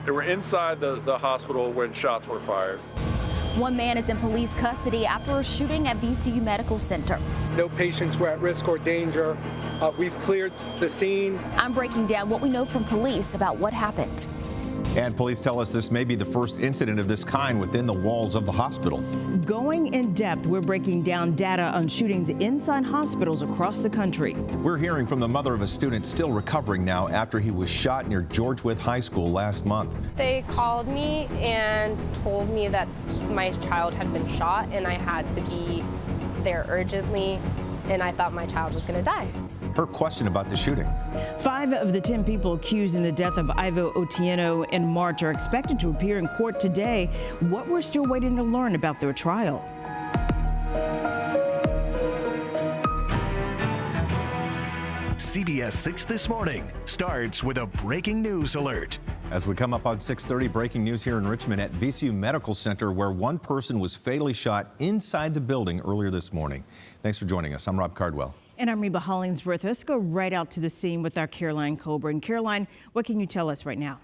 They were inside the hospital when shots were fired. One man is in police custody after a shooting at VCU Medical Center. No patients were at risk or danger. We've cleared the scene. I'm breaking down what we know from police about what happened. And police tell us this may be the first incident of this kind within the walls of the hospital. Going in depth, we're breaking down data on shootings inside hospitals across the country. We're hearing from the mother of a student still recovering now after he was shot near George Wythe High School last month. They called me and told me that my child had been shot and I had to be there urgently, and I thought my child was going to die. Her question about the shooting. 5 of the 10 people accused in the death of Ivo Otieno in March are expected to appear in court today. What we're still waiting to learn about their trial. CBS 6 This Morning starts with a breaking news alert. As we come up on 6:30, breaking news here in Richmond at VCU Medical Center, where one person was fatally shot inside the building earlier this morning. Thanks for joining us. I'm Rob Cardwell. And I'm Reba Hollingsworth. Let's go right out to the scene with our Caroline Coburn. Caroline, what can you tell us right now?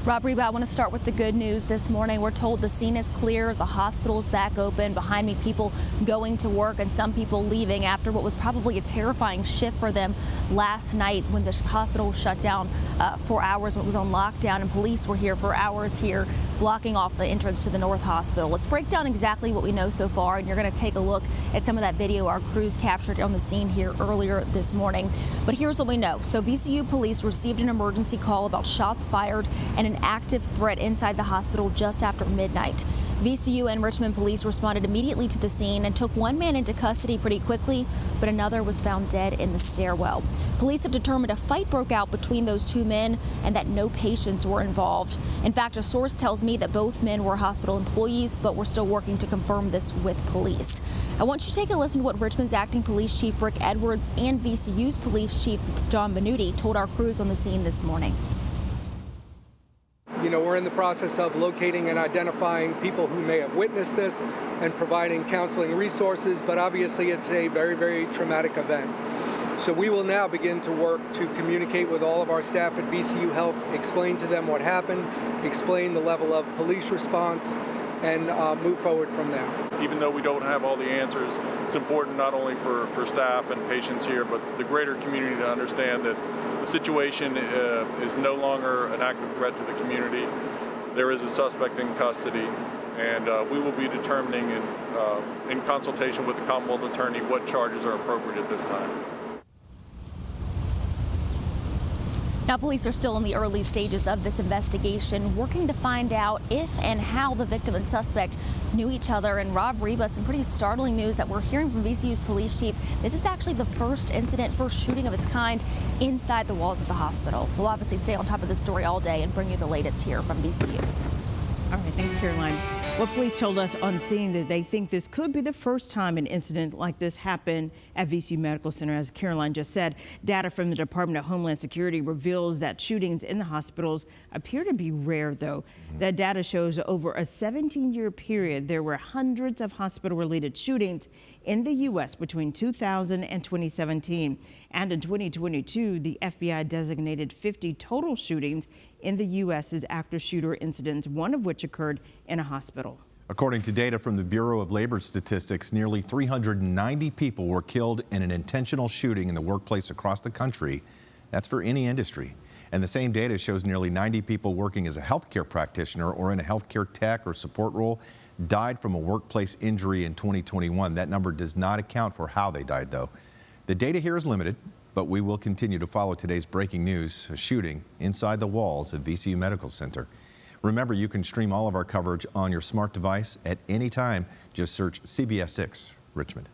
Rob, Reba, I want to start with the good news this morning. We're told the scene is clear, the hospital's back open. Behind me, people going to work and some people leaving after what was probably a terrifying shift for them last night when the hospital was shut down for hours when it was on lockdown, and police were here for hours here blocking off the entrance to the North Hospital. Let's break down exactly what we know so far, and you're going to take a look at some of that video our crews captured on the scene here earlier this morning. But here's what we know. So VCU police received an emergency call about shots fired and an active threat inside the hospital just after midnight. VCU and Richmond police responded immediately to the scene and took one man into custody pretty quickly, but another was found dead in the stairwell. Police have determined a fight broke out between those two men and that no patients were involved. In fact, a source tells me that both men were hospital employees, but we're still working to confirm this with police. I want you to take a listen to what Richmond's acting police chief Rick Edwards and VCU's police chief John Venuti told our crews on the scene this morning. You know, we're in the process of locating and identifying people who may have witnessed this and providing counseling resources, but obviously it's a very, very traumatic event. So we will now begin to work to communicate with all of our staff at VCU Health, explain to them what happened, explain the level of police response, and move forward from there. Even though we don't have all the answers, it's important not only for staff and patients here, but the greater community to understand that the situation is no longer an active threat to the community. There is a suspect in custody, and we will be determining in consultation with the Commonwealth Attorney what charges are appropriate at this time. Now, police are still in the early stages of this investigation, working to find out if and how the victim and suspect knew each other. And Rob, Reba, some pretty startling news that we're hearing from VCU's police chief. This is actually the first shooting of its kind inside the walls of the hospital. We'll obviously stay on top of the story all day and bring you the latest here from VCU. All right, thanks, Caroline. Well, police told us on scene that they think this could be the first time an incident like this happened at VCU Medical Center. As Caroline just said, data from the Department of Homeland Security reveals that shootings in the hospitals appear to be rare, though. That data shows over a 17-year period, there were hundreds of hospital-related shootings in the U.S. between 2000 and 2017. And in 2022, the FBI designated 50 total shootings in the U.S. as active shooter incidents, one of which occurred in a hospital. According to data from the Bureau of Labor Statistics, nearly 390 people were killed in an intentional shooting in the workplace across the country. That's for any industry. And the same data shows nearly 90 people working as a healthcare practitioner or in a healthcare tech or support role died from a workplace injury in 2021. That number does not account for how they died, though. The data here is limited, but we will continue to follow today's breaking news, a shooting inside the walls of VCU Medical Center. Remember, you can stream all of our coverage on your smart device at any time. Just search CBS 6 Richmond.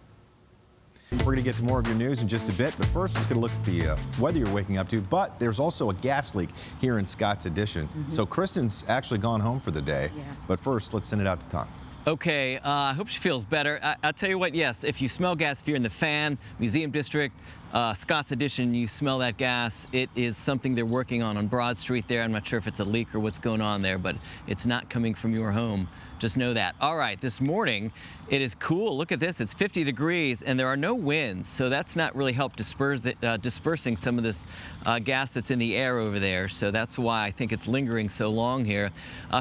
We're going to get to more of your news in just a bit, but first let's get a look at the weather you're waking up to. But there's also a gas leak here in Scott's Addition. So Kristen's actually gone home for the day. But first, let's send it out to Tom. Okay, I hope she feels better. I'll tell you what, yes, if you smell gas, if you're in the Fan, Museum District, Scott's Addition, you smell that gas. It is something they're working on Broad Street there. I'm not sure if it's a leak or what's going on there, but it's not coming from your home. Just know that. All right, this morning it is cool. Look at this. It's 50 degrees and there are no winds, so that's not really helped dispersing some of this gas that's in the air over there. So that's why I think it's lingering so long here.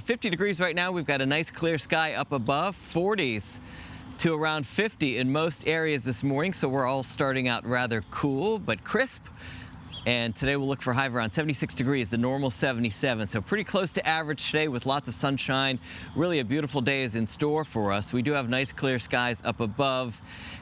50 degrees right now. We've got a nice clear sky up above, 40s to around 50 in most areas this morning. So we're all starting out rather cool but crisp. And today we'll look for a high of around 76 degrees, the normal 77. So pretty close to average today with lots of sunshine. Really a beautiful day is in store for us. We do have nice clear skies up above,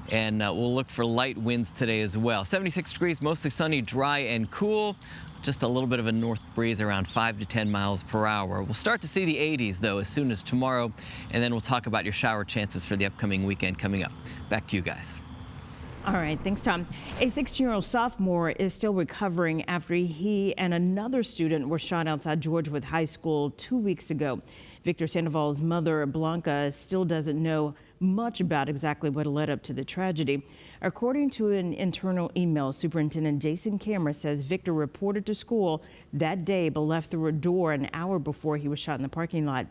and we'll look for light winds today as well. 76 degrees, mostly sunny, dry and cool. Just a little bit of a north breeze around 5 to 10 miles per hour. We'll start to see the 80s though as soon as tomorrow, and then we'll talk about your shower chances for the upcoming weekend coming up. Back to you guys. All right, thanks, Tom. A 16-year-old sophomore is still recovering after he and another student were shot outside Georgetown High School 2 weeks ago. Victor Sandoval's mother, Blanca, still doesn't know much about exactly what led up to the tragedy. According to an internal email, Superintendent Jason Camera says Victor reported to school that day but left through a door an hour before he was shot in the parking lot.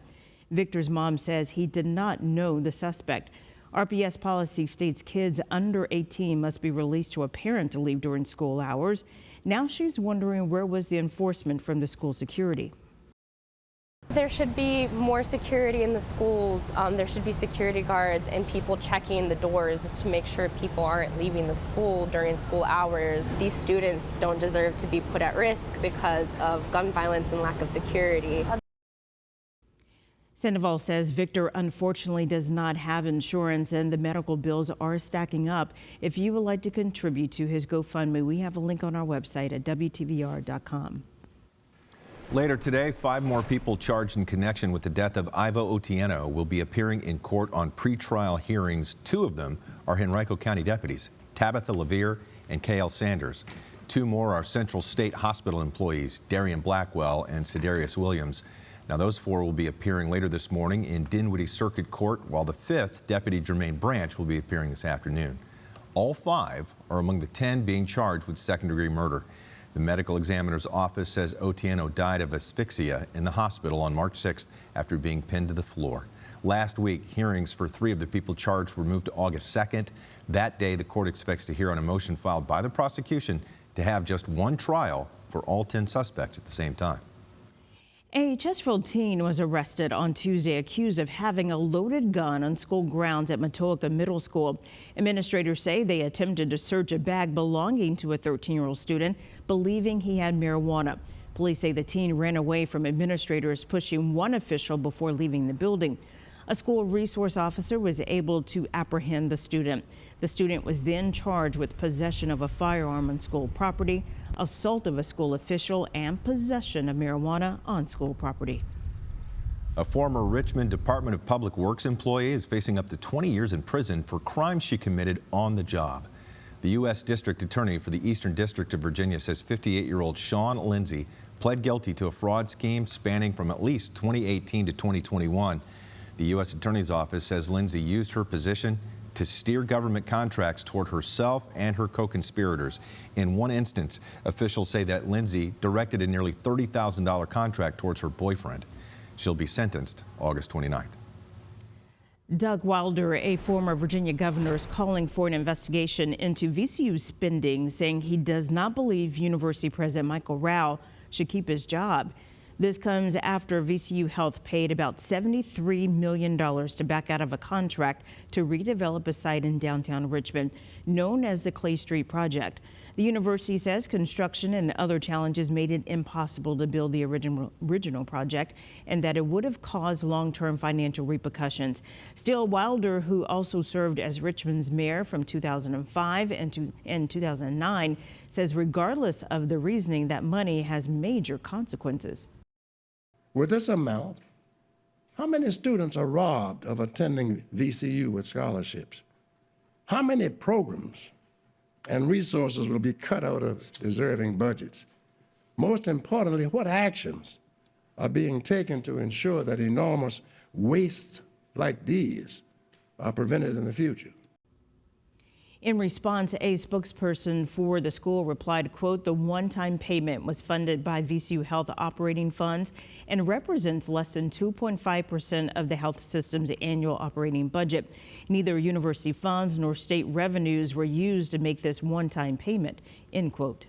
Victor's mom says he did not know the suspect. RPS policy states kids under 18 must be released to a parent to leave during school hours. Now she's wondering where was the enforcement from the school security. There should be more security in the schools. There should be security guards and people checking the doors just to make sure people aren't leaving the school during school hours. These students don't deserve to be put at risk because of gun violence and lack of security. Sandoval says Victor unfortunately does not have insurance and the medical bills are stacking up. If you would like to contribute to his GoFundMe, we have a link on our website at WTVR.com. Later today, 5 more people charged in connection with the death of Ivo Otieno will be appearing in court on pretrial hearings. 2 of them are Henrico County deputies, Tabitha Levere and K.L. Sanders. 2 more are Central State Hospital employees, Darian Blackwell and Cedarius Williams. Now, those 4 will be appearing later this morning in Dinwiddie Circuit Court, while the 5th, Deputy Jermaine Branch, will be appearing this afternoon. All 5 are among the 10 being charged with second-degree murder. The medical examiner's office says Otieno died of asphyxia in the hospital on March 6th after being pinned to the floor. Last week, hearings for 3 of the people charged were moved to August 2nd. That day, the court expects to hear on a motion filed by the prosecution to have just 1 trial for all 10 suspects at the same time. A Chesterfield teen was arrested on Tuesday accused of having a loaded gun on school grounds at Matoaca Middle School. Administrators say they attempted to search a bag belonging to a 13-year-old student, believing he had marijuana. Police say the teen ran away from administrators, pushing one official before leaving the building. A school resource officer was able to apprehend the student. The student was then charged with possession of a firearm on school property, assault of a school official, and possession of marijuana on school property. A former Richmond Department of Public Works employee is facing up to 20 years in prison for crimes she committed on the job. The U.S. District Attorney for the Eastern District of Virginia says 58-year-old Sean Lindsay pled guilty to a fraud scheme spanning from at least 2018 to 2021. The U.S. Attorney's Office says Lindsay used her position to steer government contracts toward herself and her co-conspirators. In one instance, officials say that Lindsay directed a nearly $30,000 contract towards her boyfriend. She'll be sentenced August 29th. Doug Wilder, a former Virginia governor, is calling for an investigation into VCU spending, saying he does not believe University President Michael Rao should keep his job. This comes after VCU Health paid about $73 million to back out of a contract to redevelop a site in downtown Richmond known as the Clay Street Project. The university says construction and other challenges made it impossible to build the original project and that it would have caused long-term financial repercussions. Still, Wilder, who also served as Richmond's mayor from 2005 and 2009, says regardless of the reasoning, that money has major consequences. With this amount, how many students are robbed of attending VCU with scholarships? How many programs and resources will be cut out of deserving budgets? Most importantly, what actions are being taken to ensure that enormous wastes like these are prevented in the future? In response, a spokesperson for the school replied, quote, "The one-time payment was funded by VCU Health operating funds and represents less than 2.5% of the health system's annual operating budget. Neither university funds nor state revenues were used to make this one-time payment," end quote.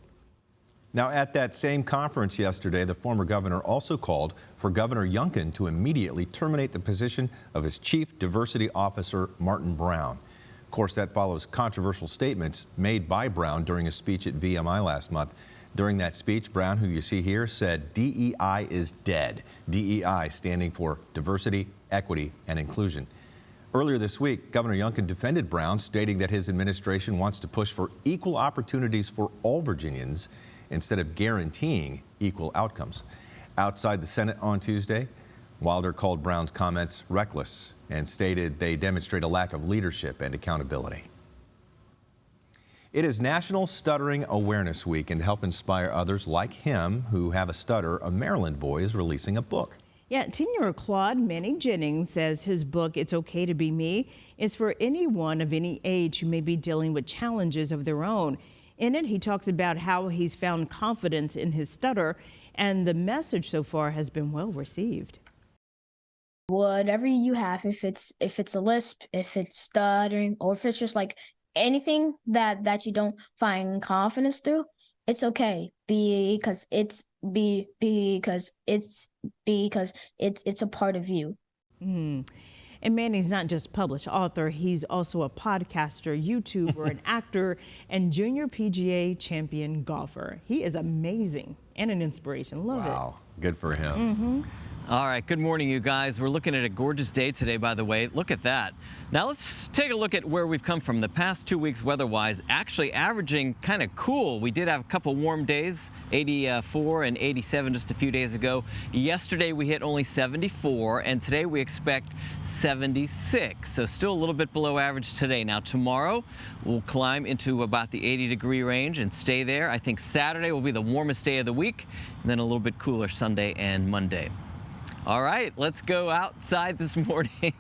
Now, at that same conference yesterday, the former governor also called for Governor Youngkin to immediately terminate the position of his chief diversity officer, Martin Brown. Of course, that follows controversial statements made by Brown during a speech at VMI last month. During that speech, Brown, who you see here, said DEI is dead. DEI standing for diversity, equity, and inclusion. Earlier this week, Governor Youngkin defended Brown, stating that his administration wants to push for equal opportunities for all Virginians instead of guaranteeing equal outcomes. Outside the Senate on Tuesday, Wilder called Brown's comments reckless and stated they demonstrate a lack of leadership and accountability. It is National Stuttering Awareness Week, and to help inspire others like him who have a stutter, a Maryland boy is releasing a book. Yeah, 10-year-old Claude Manning Jennings says his book, It's Okay to Be Me, is for anyone of any age who may be dealing with challenges of their own. In it, he talks about how he's found confidence in his stutter, and the message so far has been well received. Whatever you have, if it's a lisp, if it's stuttering, or if it's just like anything that you don't find confidence through, it's okay because it's a part of you. And Manning's not just a published author, he's also a podcaster, YouTuber, an actor, and junior PGA champion golfer. He is amazing and an inspiration. Love it. Wow, good for him. All right, good morning, you guys. We're looking at a gorgeous day today, by the way. Look at that. Now let's take a look at where we've come from. The past 2 weeks weather-wise, actually averaging kind of cool. We did have a couple warm days, 84 and 87 just a few days ago. Yesterday we hit only 74, and today we expect 76. So still a little bit below average today. Now tomorrow we'll climb into about the 80-degree range and stay there. I think Saturday will be the warmest day of the week, and then a little bit cooler Sunday and Monday. All right, let's go outside this morning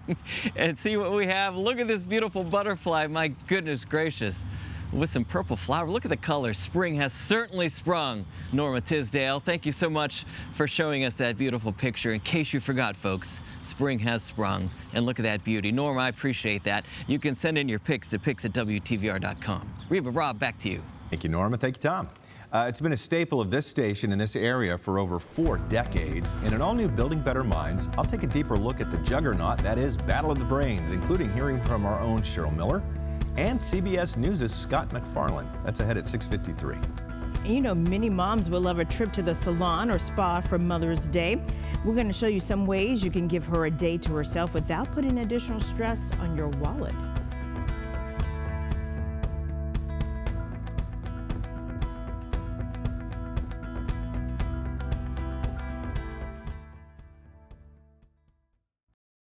and see what we have. Look at this beautiful butterfly, my goodness gracious, with some purple flower. Look at the colors. Spring has certainly sprung. Norma Tisdale, thank you so much for showing us that beautiful picture. In case you forgot, folks, spring has sprung, and look at that beauty. Norma, I appreciate that. You can send in your pics to pics@WTVR.com. Reba, Rob, back to you. Thank you, Norma. Thank you, Tom. It's been a staple of this station in this area for over 4 decades. In an all-new Building Better Minds, I'll take a deeper look at the juggernaut that is Battle of the Brains, including hearing from our own Cheryl Miller and CBS News' Scott MacFarlane. That's ahead at 6:53. You know, many moms will love a trip to the salon or spa for Mother's Day. We're going to show you some ways you can give her a day to herself without putting additional stress on your wallet.